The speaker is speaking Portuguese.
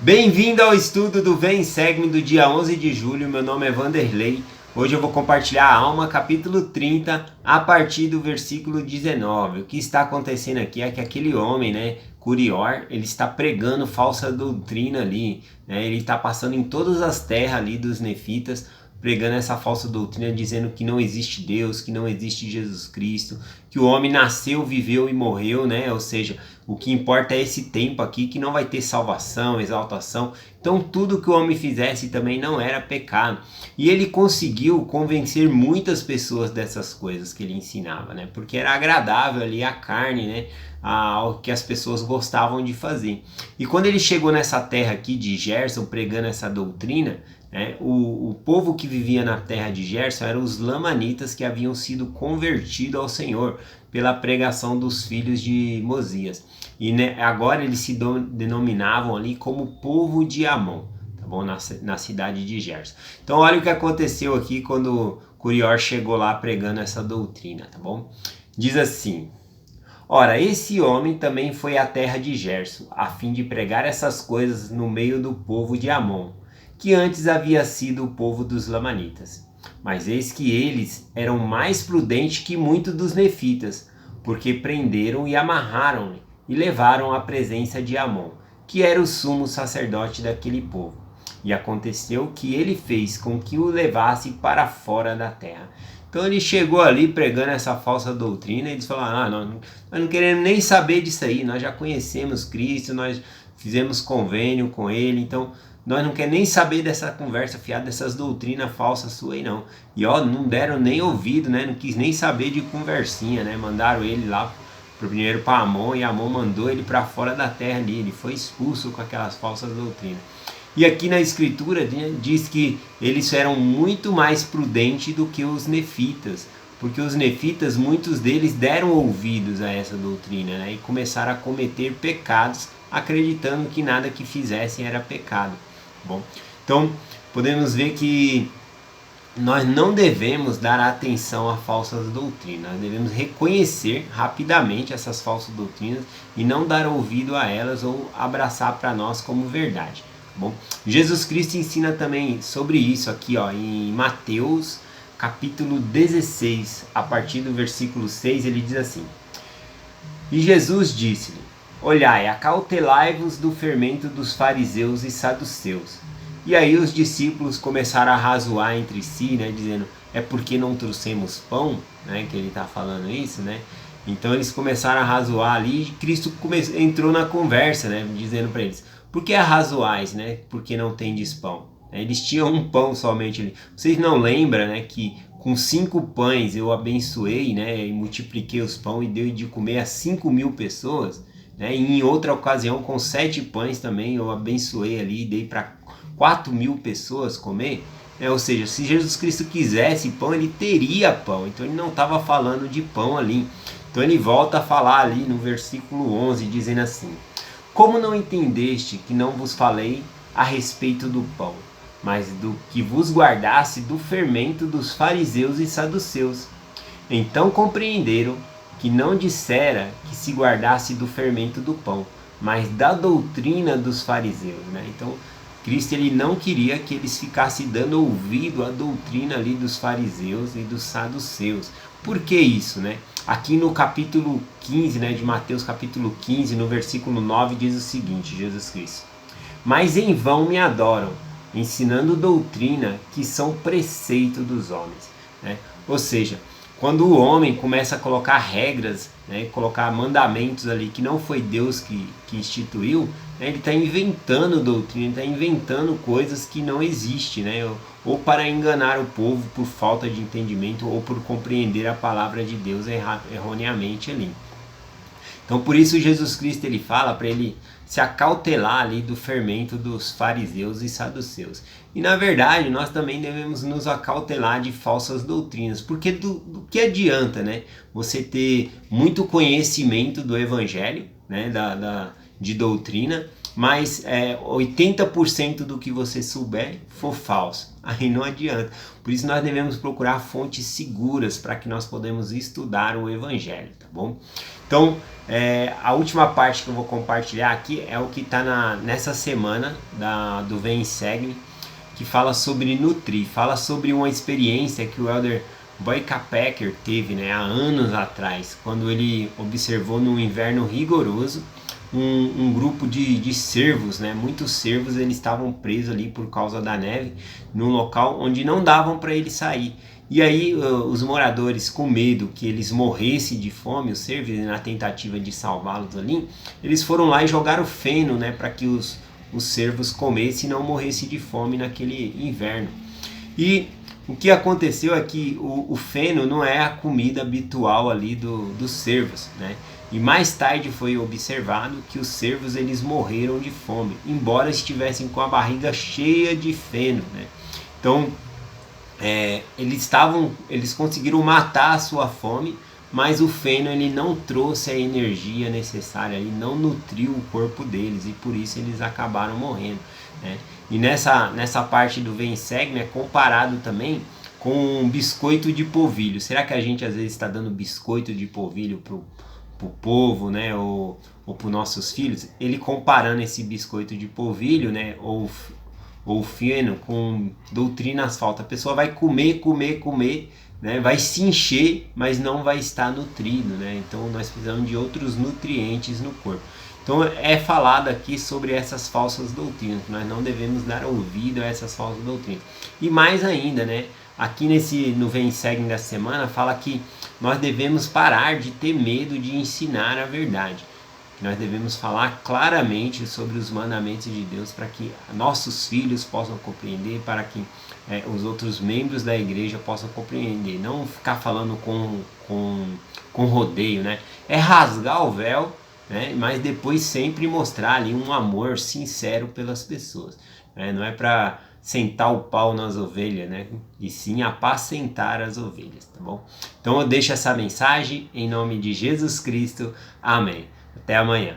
Bem-vindo ao estudo do Vem Segue-me do dia 11 de julho, meu nome é Vanderlei. Hoje eu vou compartilhar a Alma, capítulo 30, a partir do versículo 19. O que está acontecendo aqui é que aquele homem, Curior, ele está pregando falsa doutrina ali, ele está passando em todas as terras ali dos nefitas, pregando essa falsa doutrina, dizendo que não existe Deus, que não existe Jesus Cristo, que o homem nasceu, viveu e morreu, ou seja, o que importa é esse tempo aqui, que não vai ter salvação, exaltação. Então tudo que o homem fizesse também não era pecado. E ele conseguiu convencer muitas pessoas dessas coisas que ele ensinava, porque era agradável ali a carne, ao que as pessoas gostavam de fazer. E quando ele chegou nessa terra aqui de Gerson, pregando essa doutrina, o povo que vivia na terra de Gerson eram os lamanitas, que haviam sido convertidos ao Senhor pela pregação dos filhos de Mosias. E agora eles se denominavam ali como povo de Amon, tá bom? Na cidade de Gerson. Então olha o que aconteceu aqui quando Curior chegou lá pregando essa doutrina, tá bom? Diz assim: ora, esse homem também foi à terra de Gerson, a fim de pregar essas coisas no meio do povo de Amon, que antes havia sido o povo dos lamanitas. Mas eis que eles eram mais prudentes que muitos dos nefitas, porque prenderam e amarraram-lhe e levaram à presença de Amon, que era o sumo sacerdote daquele povo. E aconteceu que ele fez com que o levasse para fora da terra. Então ele chegou ali pregando essa falsa doutrina e eles falaram: nós não queremos nem saber disso aí, nós já conhecemos Cristo, nós fizemos convênio com ele, então nós não queremos nem saber dessa conversa fiada, dessas doutrinas falsas suas aí não. E não deram nem ouvido, não quis nem saber de conversinha, mandaram ele lá primeiro para Amon, e Amon mandou ele para fora da terra ali, ele foi expulso com aquelas falsas doutrinas. E aqui na escritura diz que eles eram muito mais prudentes do que os nefitas, porque os nefitas, muitos deles deram ouvidos a essa doutrina, e começaram a cometer pecados, acreditando que nada que fizessem era pecado. Bom, então podemos ver que nós não devemos dar atenção a falsas doutrinas, nós devemos reconhecer rapidamente essas falsas doutrinas e não dar ouvido a elas ou abraçar para nós como verdade. Bom, Jesus Cristo ensina também sobre isso aqui em Mateus capítulo 16, a partir do versículo 6, ele diz assim: e Jesus disse-lhe: olhai, acautelai-vos do fermento dos fariseus e saduceus. E aí os discípulos começaram a razoar entre si, dizendo: é porque não trouxemos pão, que ele está falando isso, Então eles começaram a razoar ali e Cristo entrou na conversa, dizendo para eles: por que arrazoais, porque não tendes pão? Eles tinham um pão somente ali. Vocês não lembram, que com 5 pães eu abençoei, e multipliquei os pães e dei de comer a 5.000 pessoas? E em outra ocasião, com 7 pães também eu abençoei ali e dei para 4.000 pessoas comer? Ou seja, se Jesus Cristo quisesse pão, ele teria pão. Então ele não estava falando de pão ali. Então ele volta a falar ali no versículo 11, dizendo assim: como não entendeste que não vos falei a respeito do pão, mas do que vos guardasse do fermento dos fariseus e saduceus? Então compreenderam que não dissera que se guardasse do fermento do pão, mas da doutrina dos fariseus. Então Cristo ele não queria que eles ficassem dando ouvido à doutrina ali dos fariseus e dos saduceus. Por que isso? Aqui no capítulo 15, de Mateus capítulo 15, no versículo 9, diz o seguinte, Jesus Cristo: mas em vão me adoram, ensinando doutrina que são preceito dos homens. Ou seja, quando o homem começa a colocar regras, colocar mandamentos ali que não foi Deus que instituiu, ele está inventando doutrina, está inventando coisas que não existem, ou para enganar o povo por falta de entendimento ou por compreender a palavra de Deus erroneamente ali. Então por isso Jesus Cristo ele fala para ele se acautelar ali do fermento dos fariseus e saduceus. E na verdade nós também devemos nos acautelar de falsas doutrinas, porque do que adianta você ter muito conhecimento do evangelho, de doutrina, mas 80% do que você souber for falso. Aí não adianta. Por isso nós devemos procurar fontes seguras para que nós podemos estudar o Evangelho, tá bom? Então, a última parte que eu vou compartilhar aqui é o que está nessa semana do Vem e Segue-me, que fala sobre nutrir, fala sobre uma experiência que o Elder Boyka Packer teve, né, há anos atrás, quando ele observou num inverno rigoroso um grupo de cervos, né, muitos cervos, eles estavam presos ali por causa da neve, num local onde não davam para eles sair. E aí os moradores, com medo que eles morressem de fome, os cervos, na tentativa de salvá-los ali, eles foram lá e jogaram feno, né, para que os cervos comessem e não morressem de fome naquele inverno. E o que aconteceu é que o feno não é a comida habitual ali dos cervos, né? E mais tarde foi observado que os cervos eles morreram de fome, embora estivessem com a barriga cheia de feno, né? Então eles conseguiram matar a sua fome, mas o feno ele não trouxe a energia necessária, ele não nutriu o corpo deles e por isso eles acabaram morrendo, né? E nessa parte do Vem e Segue-me é comparado também com um biscoito de polvilho. Será que a gente às vezes está dando biscoito de polvilho pro povo, né, ou para os nossos filhos? Ele comparando esse biscoito de polvilho, né, ou feno com doutrinas falsas. A pessoa vai comer, né, vai se encher, mas não vai estar nutrido, né? Então nós precisamos de outros nutrientes no corpo. Então é falado aqui sobre essas falsas doutrinas, nós não devemos dar ouvido a essas falsas doutrinas. E mais ainda, né? Aqui no Vem e Segue da semana fala que nós devemos parar de ter medo de ensinar a verdade. Nós devemos falar claramente sobre os mandamentos de Deus para que nossos filhos possam compreender, para que os outros membros da igreja possam compreender. Não ficar falando com rodeio, né? É rasgar o véu, né? Mas depois sempre mostrar ali um amor sincero pelas pessoas, né? Não é para sentar o pau nas ovelhas, né? E sim apacentar as ovelhas, tá bom? Então eu deixo essa mensagem em nome de Jesus Cristo. Amém. Até amanhã.